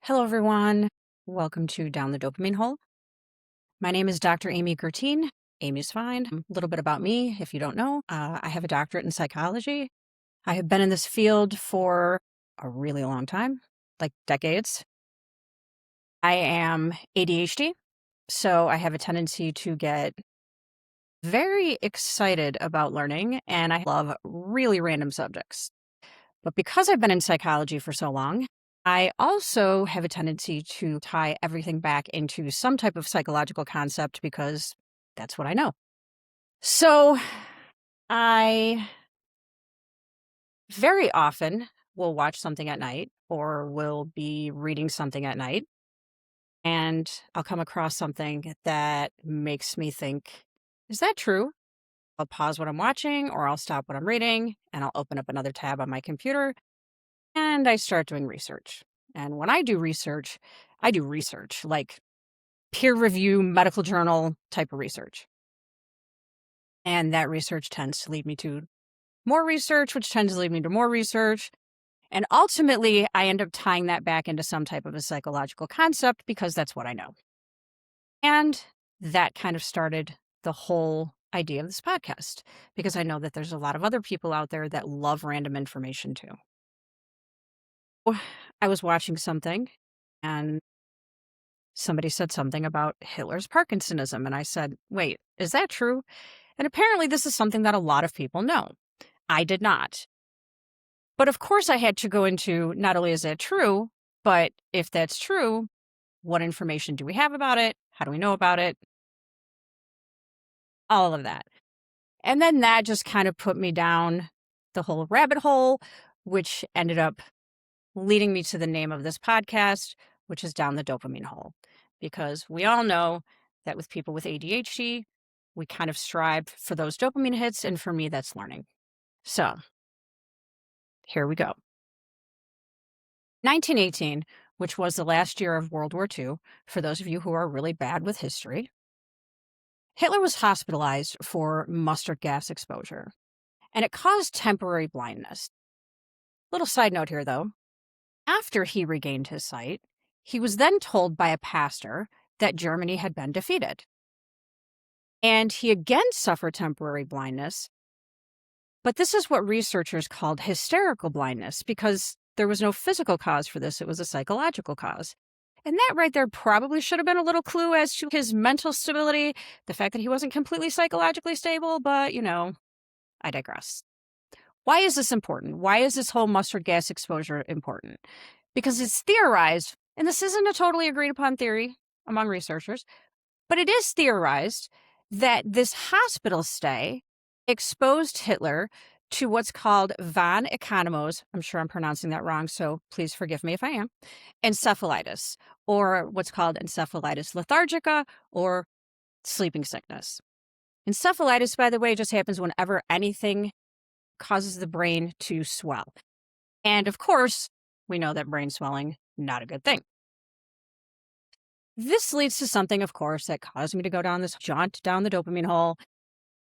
Hello, everyone. Welcome to Down the Dopamine Hole. My name is Dr. Amy Guertin. Amy's fine. A little bit about me, if you don't know. I have a doctorate in psychology. I have been in this field for a really long time, like decades. I am ADHD, so I have a tendency to get very excited about learning, and I love really random subjects. But because I've been in psychology for so long, I also have a tendency to tie everything back into some type of psychological concept because that's what I know. So I very often will watch something at night or will be reading something at night, and I'll come across something that makes me think, is that true? I'll pause what I'm watching or I'll stop what I'm reading and I'll open up another tab on my computer and I start doing research. And when I do research like peer review, medical journal type of research. And that research tends to lead me to more research, which tends to lead me to more research. And ultimately, I end up tying that back into some type of a psychological concept because that's what I know. And that kind of started the whole idea of this podcast because I know that there's a lot of other people out there that love random information too. I was watching something and somebody said something about Hitler's Parkinsonism. And I said, wait, is that true? And apparently this is something that a lot of people know. I did not. But of course I had to go into not only is that true, but if that's true, what information do we have about it? How do we know about it? All of that. And then that just kind of put me down the whole rabbit hole, which ended up leading me to the name of this podcast, which is Down the Dopamine Hole. Because we all know that with people with ADHD, we kind of strive for those dopamine hits. And for me, that's learning. So here we go. 1918, which was the last year of World War II, for those of you who are really bad with history, Hitler was hospitalized for mustard gas exposure, and it caused temporary blindness. Little side note here, though. After he regained his sight, he was then told by a pastor that Germany had been defeated. And he again suffered temporary blindness. But this is what researchers called hysterical blindness because there was no physical cause for this. It was a psychological cause. And that right there probably should have been a little clue as to his mental stability, the fact that he wasn't completely psychologically stable, but, I digress. Why is this important? Why is this whole mustard gas exposure important? Because it's theorized, and this isn't a totally agreed upon theory among researchers, but it is theorized that this hospital stay exposed Hitler to what's called von Economo's, I'm sure I'm pronouncing that wrong, so please forgive me if I am, encephalitis, or what's called encephalitis lethargica, or sleeping sickness. Encephalitis, by the way, just happens whenever anything causes the brain to swell. And of course, we know that brain swelling, not a good thing. This leads to something, of course, that caused me to go down this jaunt down the dopamine hole.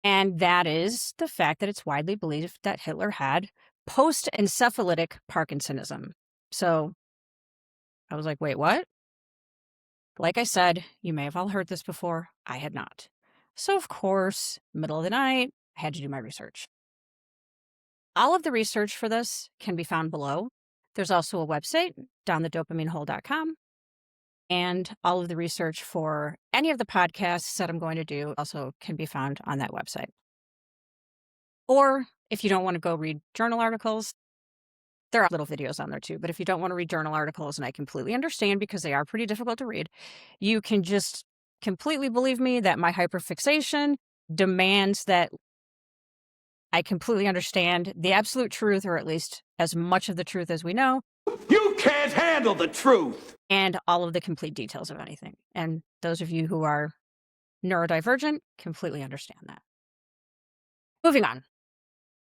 And that is the fact that it's widely believed that Hitler had post-encephalitic Parkinsonism. So I was like, wait, what? Like I said, you may have all heard this before. I had not. So of course, middle of the night, I had to do my research. All of the research for this can be found below. There's also a website, downthedopaminehole.com. And all of the research for any of the podcasts that I'm going to do also can be found on that website. Or if you don't want to go read journal articles, there are little videos on there too. But if you don't want to read journal articles, and I completely understand because they are pretty difficult to read, you can just completely believe me that my hyperfixation demands that I completely understand the absolute truth, or at least as much of the truth as we know. You can't handle the truth! And all of the complete details of anything. And those of you who are neurodivergent completely understand that. Moving on.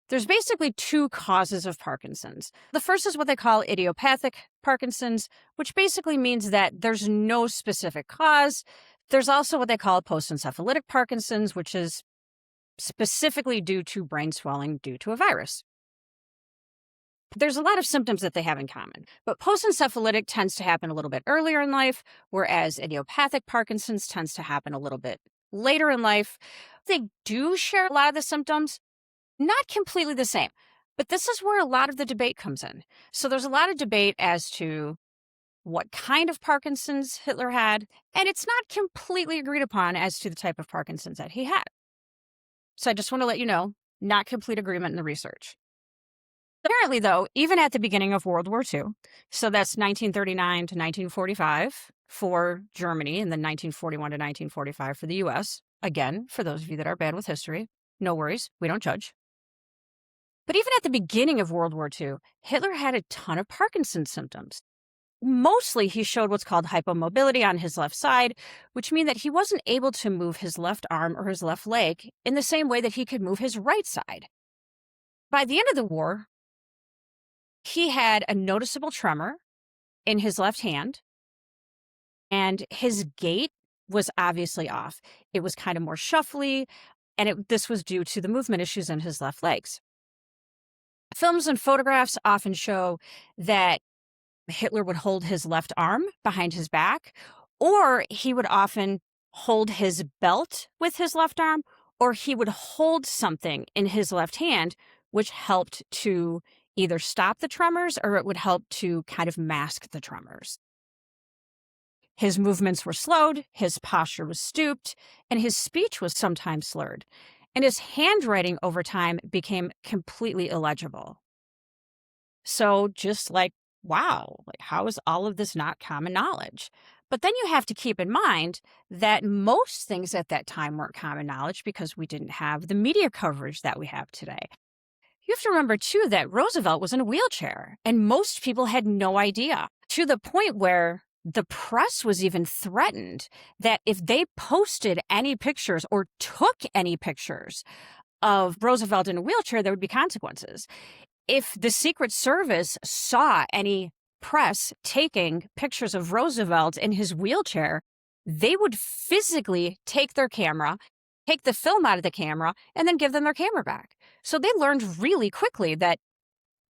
There's basically two causes of Parkinson's. The first is what they call idiopathic Parkinson's, which basically means that there's no specific cause. There's also what they call post-encephalitic Parkinson's, which is specifically due to brain swelling due to a virus. There's a lot of symptoms that they have in common, but post-encephalitic tends to happen a little bit earlier in life, whereas idiopathic Parkinson's tends to happen a little bit later in life. They do share a lot of the symptoms, not completely the same, but this is where a lot of the debate comes in. So there's a lot of debate as to what kind of Parkinson's Hitler had, and it's not completely agreed upon as to the type of Parkinson's that he had. So I just want to let you know, not complete agreement in the research. Apparently, though, even at the beginning of World War II, so that's 1939 to 1945 for Germany, and then 1941 to 1945 for the US. Again, for those of you that are bad with history, no worries, we don't judge. But even at the beginning of World War II, Hitler had a ton of Parkinson's symptoms. Mostly, he showed what's called hypomobility on his left side, which means that he wasn't able to move his left arm or his left leg in the same way that he could move his right side. By the end of the war, he had a noticeable tremor in his left hand, and his gait was obviously off. It was kind of more shuffly, and this was due to the movement issues in his left legs. Films and photographs often show that Hitler would hold his left arm behind his back, or he would often hold his belt with his left arm, or he would hold something in his left hand, which helped to either stop the tremors or it would help to kind of mask the tremors. His movements were slowed, his posture was stooped, and his speech was sometimes slurred, and his handwriting over time became completely illegible. So just like, wow, how is all of this not common knowledge? But then you have to keep in mind that most things at that time weren't common knowledge because we didn't have the media coverage that we have today. You have to remember, too, that Roosevelt was in a wheelchair, and most people had no idea, to the point where the press was even threatened that if they posted any pictures or took any pictures of Roosevelt in a wheelchair, there would be consequences. If the Secret Service saw any press taking pictures of Roosevelt in his wheelchair, they would physically take their camera, take the film out of the camera, and then give them their camera back. So they learned really quickly that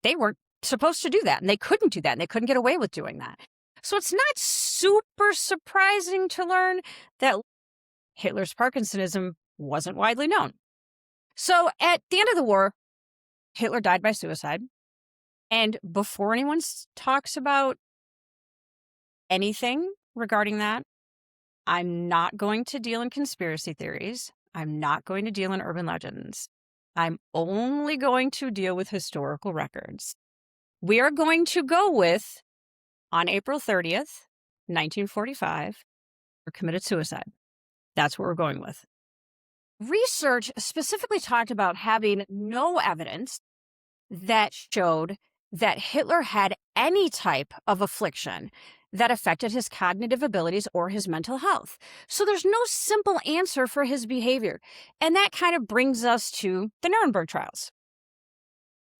they weren't supposed to do that, and they couldn't do that, and they couldn't get away with doing that. So it's not super surprising to learn that Hitler's Parkinsonism wasn't widely known. So at the end of the war, Hitler died by suicide. And before anyone talks about anything regarding that, I'm not going to deal in conspiracy theories. I'm not going to deal in urban legends. I'm only going to deal with historical records. We are going to go with, on April 30th, 1945, Hitler committed suicide. That's what we're going with. Research specifically talked about having no evidence that showed that Hitler had any type of affliction that affected his cognitive abilities or his mental health. So there's no simple answer for his behavior. And that kind of brings us to the Nuremberg Trials.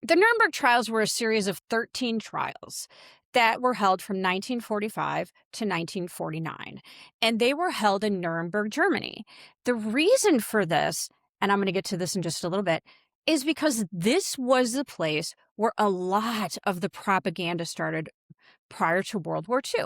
The Nuremberg Trials were a series of 13 trials that were held from 1945 to 1949, and they were held in Nuremberg, Germany. The reason for this, and I'm going to get to this in just a little bit, is because this was the place where a lot of the propaganda started prior to World War II.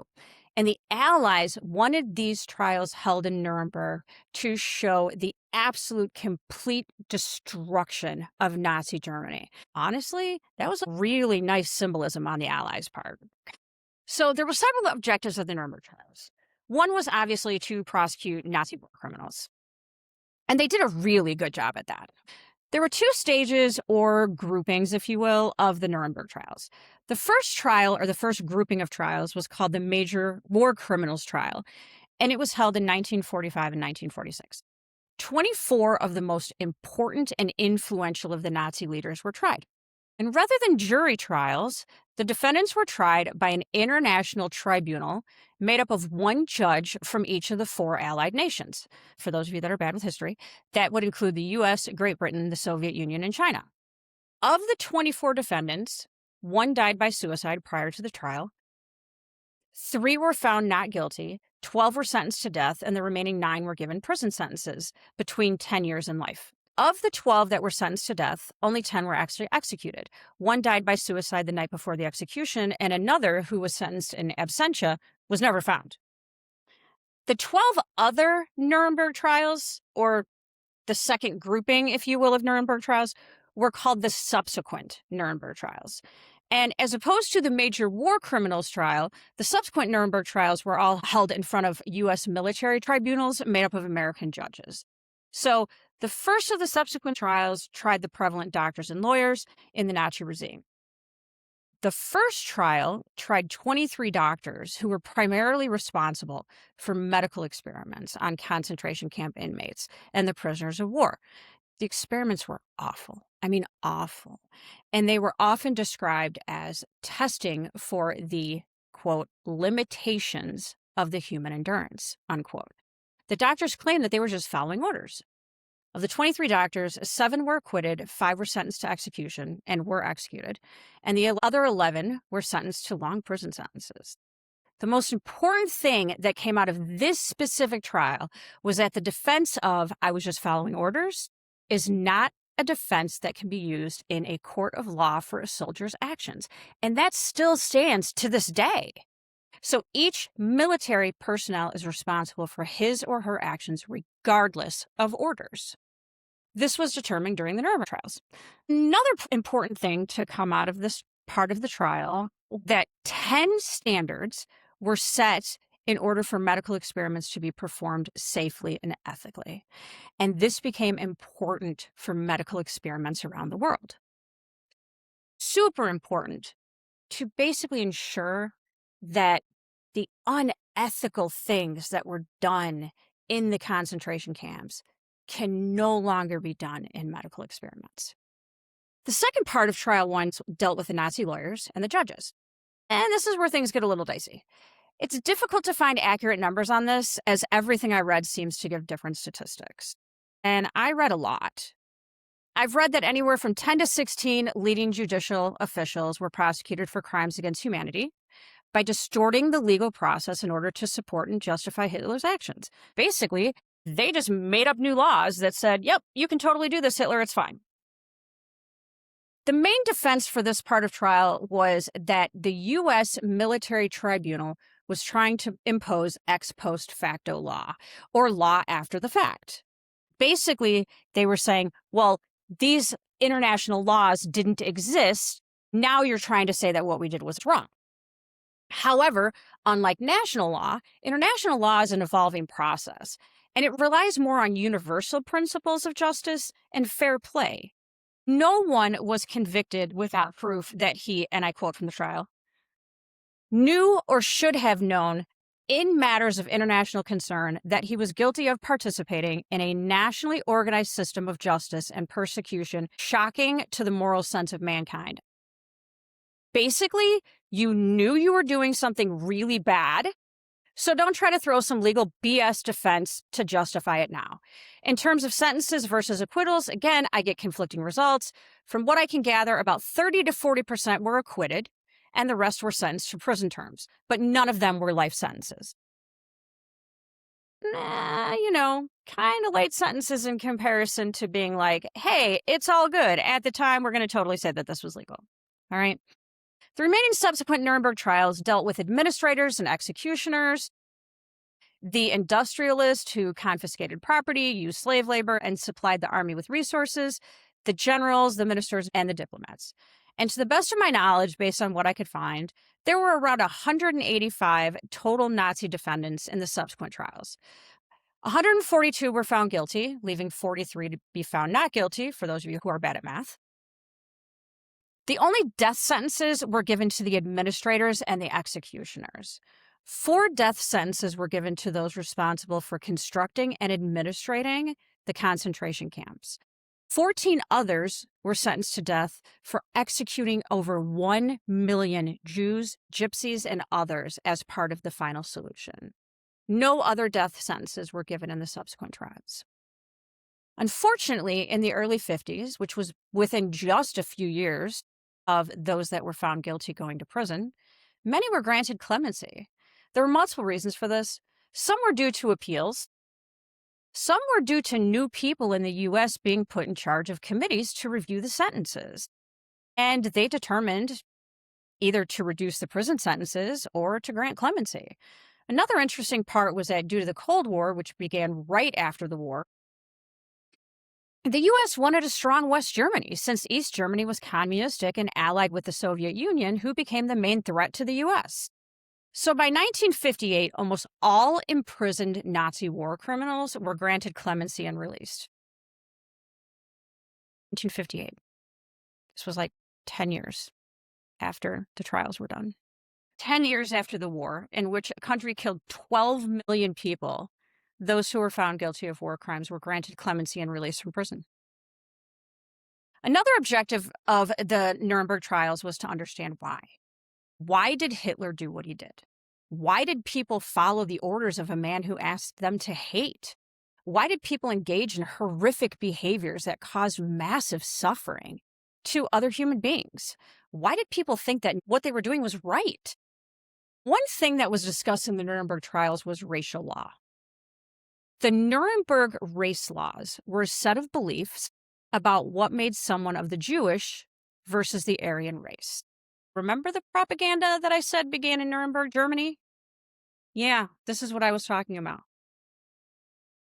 And the Allies wanted these trials held in Nuremberg to show the absolute complete destruction of Nazi Germany. Honestly, that was a really nice symbolism on the Allies' part. So there were several objectives of the Nuremberg trials. One was obviously to prosecute Nazi war criminals. And they did a really good job at that. There were two stages or groupings, if you will, of the Nuremberg trials. The first trial, or the first grouping of trials, was called the Major War Criminals Trial, and it was held in 1945 and 1946. 24 of the most important and influential of the Nazi leaders were tried. And rather than jury trials, the defendants were tried by an international tribunal made up of one judge from each of the 4 Allied nations. For those of you that are bad with history, that would include the US, Great Britain, the Soviet Union, and China. Of the 24 defendants, 1 died by suicide prior to the trial. 3 were found not guilty, 12 were sentenced to death, and the remaining 9 were given prison sentences between 10 years and life. Of the 12 that were sentenced to death, only 10 were actually executed. One died by suicide the night before the execution, and another, who was sentenced in absentia, was never found. The 12 other Nuremberg trials, or the second grouping, if you will, of Nuremberg trials, were called the subsequent Nuremberg trials. And as opposed to the major war criminals trial, the subsequent Nuremberg trials were all held in front of U.S. military tribunals made up of American judges. So the first of the subsequent trials tried the prevalent doctors and lawyers in the Nazi regime. The first trial tried 23 doctors who were primarily responsible for medical experiments on concentration camp inmates and the prisoners of war. The experiments were awful. I mean, awful. And they were often described as testing for the, quote, limitations of the human endurance, unquote. The doctors claimed that they were just following orders. Of the 23 doctors, 7 were acquitted, 5 were sentenced to execution and were executed, and the other 11 were sentenced to long prison sentences. The most important thing that came out of this specific trial was that the defense of "I was just following orders" is not a defense that can be used in a court of law for a soldier's actions, and that still stands to this day. So each military personnel is responsible for his or her actions regardless of orders. This was determined during the Nuremberg trials. Another important thing to come out of this part of the trial, that 10 standards were set in order for medical experiments to be performed safely and ethically. And this became important for medical experiments around the world. Super important to basically ensure that the unethical things that were done in the concentration camps can no longer be done in medical experiments. The second part of Trial 1 dealt with the Nazi lawyers and the judges. And this is where things get a little dicey. It's difficult to find accurate numbers on this, as everything I read seems to give different statistics. And I read a lot. I've read that anywhere from 10 to 16 leading judicial officials were prosecuted for crimes against humanity by distorting the legal process in order to support and justify Hitler's actions. Basically, they just made up new laws that said, yep, you can totally do this, Hitler, it's fine. The main defense for this part of trial was that the U.S. military tribunal was trying to impose ex post facto law, or law after the fact. Basically, they were saying, well, these international laws didn't exist. Now you're trying to say that what we did was wrong. However, unlike national law, international law is an evolving process, and it relies more on universal principles of justice and fair play. No one was convicted without proof that he, and I quote from the trial, knew or should have known in matters of international concern that he was guilty of participating in a nationally organized system of justice and persecution shocking to the moral sense of mankind. Basically, you knew you were doing something really bad, so don't try to throw some legal BS defense to justify it now. In terms of sentences versus acquittals, again, I get conflicting results. From what I can gather, about 30 to 40% were acquitted, and the rest were sentenced to prison terms, but none of them were life sentences. Kind of light sentences in comparison to being like, hey, it's all good. At the time, we're going to totally say that this was legal. All right. The remaining subsequent Nuremberg trials dealt with administrators and executioners, the industrialists who confiscated property, used slave labor, and supplied the army with resources, the generals, the ministers, and the diplomats. And to the best of my knowledge, based on what I could find, there were around 185 total Nazi defendants in the subsequent trials. 142 were found guilty, leaving 43 to be found not guilty, for those of you who are bad at math. The only death sentences were given to the administrators and the executioners. 4 death sentences were given to those responsible for constructing and administrating the concentration camps. 14 others were sentenced to death for executing over 1 million Jews, gypsies, and others as part of the final solution. No other death sentences were given in the subsequent trials. Unfortunately, in the early 50s, which was within just a few years of those that were found guilty going to prison, many were granted clemency. There were multiple reasons for this. Some were due to appeals. Some were due to new people in the U.S. being put in charge of committees to review the sentences. And they determined either to reduce the prison sentences or to grant clemency. Another interesting part was that due to the Cold War, which began right after the war, the U.S. wanted a strong West Germany since East Germany was communistic and allied with the Soviet Union, who became the main threat to the U.S. So by 1958, almost all imprisoned Nazi war criminals were granted clemency and released. 1958. This was like 10 years after the trials were done. 10 years after the war, in which a country killed 12 million people, those who were found guilty of war crimes were granted clemency and released from prison. Another objective of the Nuremberg trials was to understand why. Why did Hitler do what he did? Why did people follow the orders of a man who asked them to hate? Why did people engage in horrific behaviors that caused massive suffering to other human beings? Why did people think that what they were doing was right? One thing that was discussed in the Nuremberg trials was racial law. The Nuremberg Race Laws were a set of beliefs about what made someone of the Jewish versus the Aryan race. Remember the propaganda that I said began in Nuremberg, Germany? Yeah, this is what I was talking about.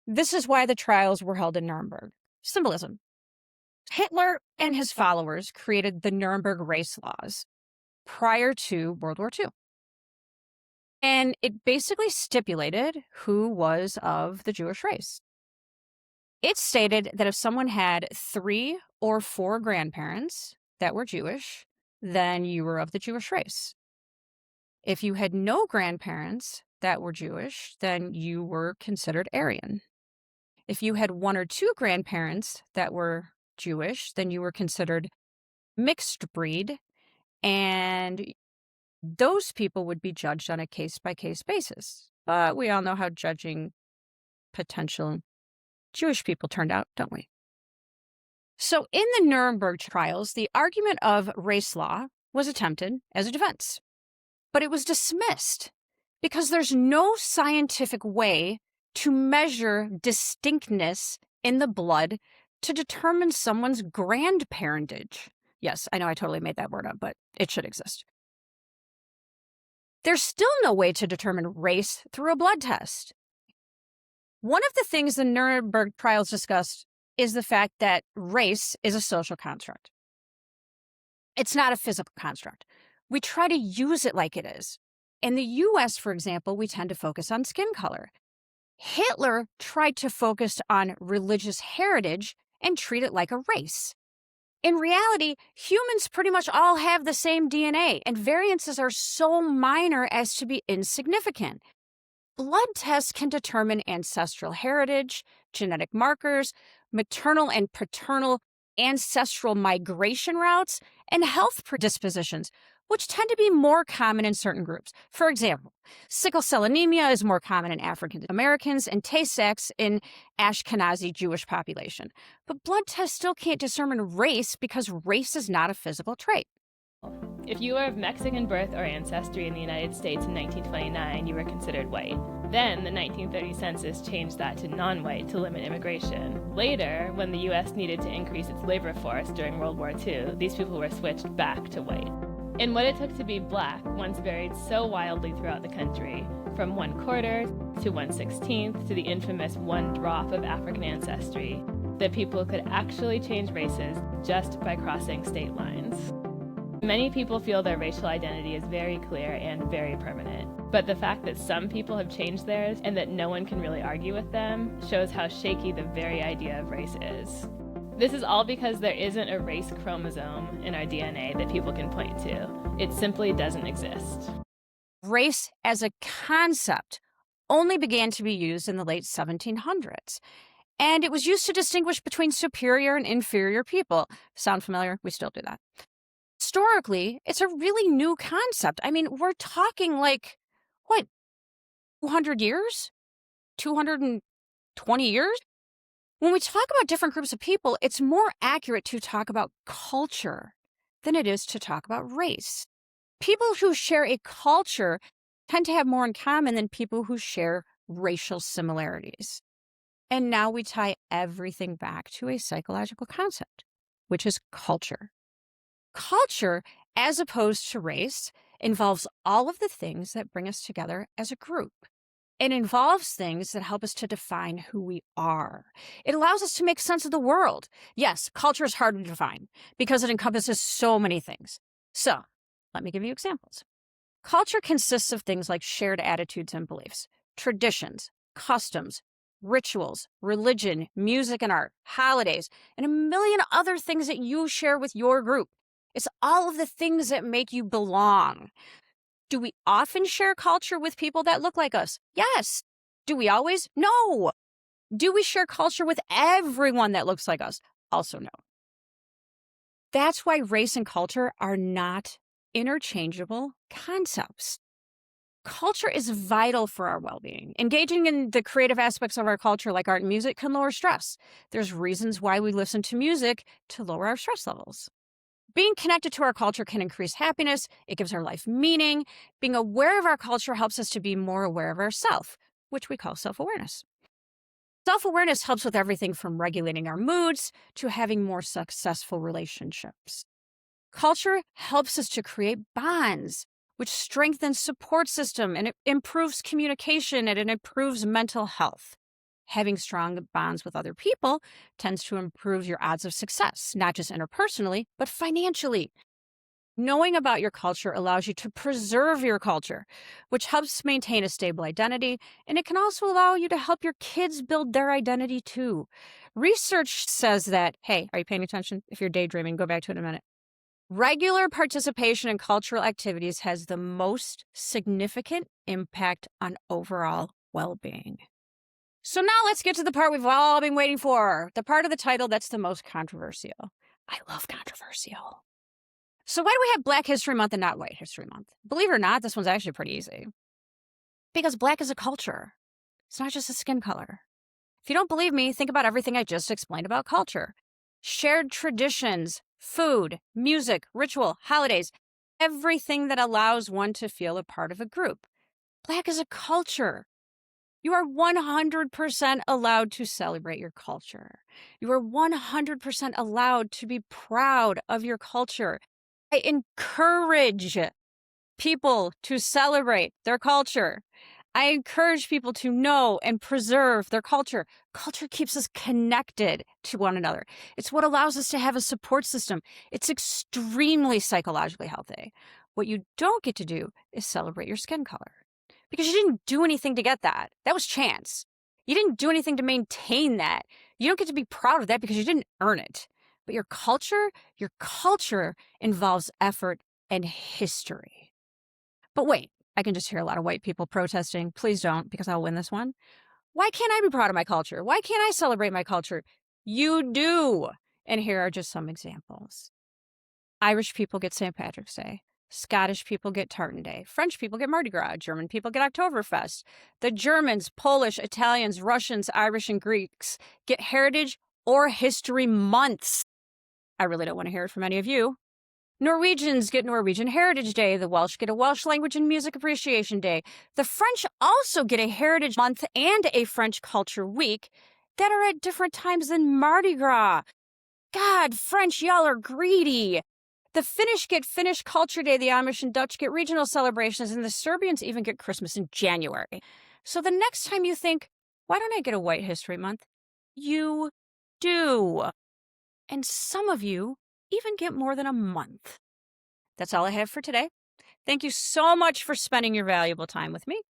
This is why the trials were held in Nuremberg. Symbolism. Hitler and his followers created the Nuremberg Race Laws prior to World War II. And it basically stipulated who was of the Jewish race. It stated that if someone had 3 or 4 grandparents that were Jewish, then you were of the Jewish race. If you had no grandparents that were Jewish, then you were considered Aryan. If you had 1 or 2 grandparents that were Jewish, then you were considered mixed breed, and those people would be judged on a case-by-case basis. But we all know how judging potential Jewish people turned out, don't we? So in the Nuremberg trials, the argument of race law was attempted as a defense, but it was dismissed because there's no scientific way to measure distinctness in the blood to determine someone's grandparentage. Yes, I know I totally made that word up, but it should exist. There's still no way to determine race through a blood test. One of the things the Nuremberg trials discussed is the fact that race is a social construct. It's not a physical construct. We try to use it like it is. In the US, for example, we tend to focus on skin color. Hitler tried to focus on religious heritage and treat it like a race. In reality, humans pretty much all have the same DNA, and variances are so minor as to be insignificant. Blood tests can determine ancestral heritage, genetic markers, maternal and paternal ancestral migration routes, and health predispositions, which tend to be more common in certain groups. For example, sickle cell anemia is more common in African Americans and Tay-Sachs in Ashkenazi Jewish population. But blood tests still can't determine race because race is not a physical trait. If you were of Mexican birth or ancestry in the United States in 1929, you were considered white. Then, the 1930 census changed that to non-white to limit immigration. Later, when the U.S. needed to increase its labor force during World War II, these people were switched back to white. And what it took to be black once varied so wildly throughout the country, from 1/4 to 1/16 to the infamous 1 drop of African ancestry, that people could actually change races just by crossing state lines. Many people feel their racial identity is very clear and very permanent, but the fact that some people have changed theirs and that no one can really argue with them shows how shaky the very idea of race is. This is all because there isn't a race chromosome in our DNA that people can point to. It simply doesn't exist. Race as a concept only began to be used in the late 1700s, and it was used to distinguish between superior and inferior people. Sound familiar? We still do that. Historically, it's a really new concept. I mean, we're talking like, 200 years? 220 years? When we talk about different groups of people, it's more accurate to talk about culture than it is to talk about race. People who share a culture tend to have more in common than people who share racial similarities. And now we tie everything back to a psychological concept, which is culture. Culture, as opposed to race, involves all of the things that bring us together as a group. It involves things that help us to define who we are. It allows us to make sense of the world. Yes, culture is hard to define because it encompasses so many things. So, let me give you examples. Culture consists of things like shared attitudes and beliefs, traditions, customs, rituals, religion, music and art, holidays, and a million other things that you share with your group. It's all of the things that make you belong. Do we often share culture with people that look like us? Yes. Do we always? No. Do we share culture with everyone that looks like us? Also, no. That's why race and culture are not interchangeable concepts. Culture is vital for our well-being. Engaging in the creative aspects of our culture, like art and music, can lower stress. There's reasons why we listen to music to lower our stress levels. Being connected to our culture can increase happiness. It gives our life meaning. Being aware of our culture helps us to be more aware of ourselves, which we call self-awareness. Self-awareness helps with everything from regulating our moods to having more successful relationships. Culture helps us to create bonds, which strengthens support system, and it improves communication, and it improves mental health. Having strong bonds with other people tends to improve your odds of success, not just interpersonally, but financially. Knowing about your culture allows you to preserve your culture, which helps maintain a stable identity, and it can also allow you to help your kids build their identity too. Research says that, hey, are you paying attention? If you're daydreaming, go back to it in a minute. Regular participation in cultural activities has the most significant impact on overall well-being. So now let's get to the part we've all been waiting for, the part of the title that's the most controversial. I love controversial. So why do we have Black History Month and not White History Month? Believe it or not, this one's actually pretty easy. Because Black is a culture. It's not just a skin color. If you don't believe me, think about everything I just explained about culture. Shared traditions, food, music, ritual, holidays, everything that allows one to feel a part of a group. Black is a culture. You are 100% allowed to celebrate your culture. You are 100% allowed to be proud of your culture. I encourage people to celebrate their culture. I encourage people to know and preserve their culture. Culture keeps us connected to one another. It's what allows us to have a support system. It's extremely psychologically healthy. What you don't get to do is celebrate your skin color because you didn't do anything to get that. That was chance. You didn't do anything to maintain that. You don't get to be proud of that because you didn't earn it. But your culture involves effort and history. But wait. I can just hear a lot of white people protesting. Please don't, because I'll win this one. Why can't I be proud of my culture? Why can't I celebrate my culture? You do. And here are just some examples. Irish people get St. Patrick's Day. Scottish people get Tartan Day. French people get Mardi Gras. German people get Oktoberfest. The Germans, Polish, Italians, Russians, Irish, and Greeks get Heritage or History Months. I really don't want to hear it from any of you. Norwegians get Norwegian Heritage Day. The Welsh get a Welsh Language and Music Appreciation Day. The French also get a Heritage Month and a French Culture Week that are at different times than Mardi Gras. God, French, y'all are greedy. The Finnish get Finnish Culture Day. The Amish and Dutch get regional celebrations, and the Serbians even get Christmas in January. So the next time you think, why don't I get a White History Month? You do. And some of you even get more than a month. That's all I have for today. Thank you so much for spending your valuable time with me.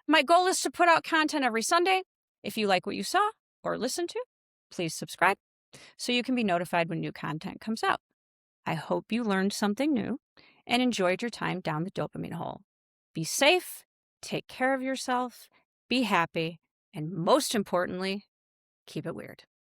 My goal is to put out content every Sunday. If you like what you saw or listened to, please subscribe so you can be notified when new content comes out. I hope you learned something new and enjoyed your time down the dopamine hole. Be safe, take care of yourself, be happy, and most importantly, keep it weird.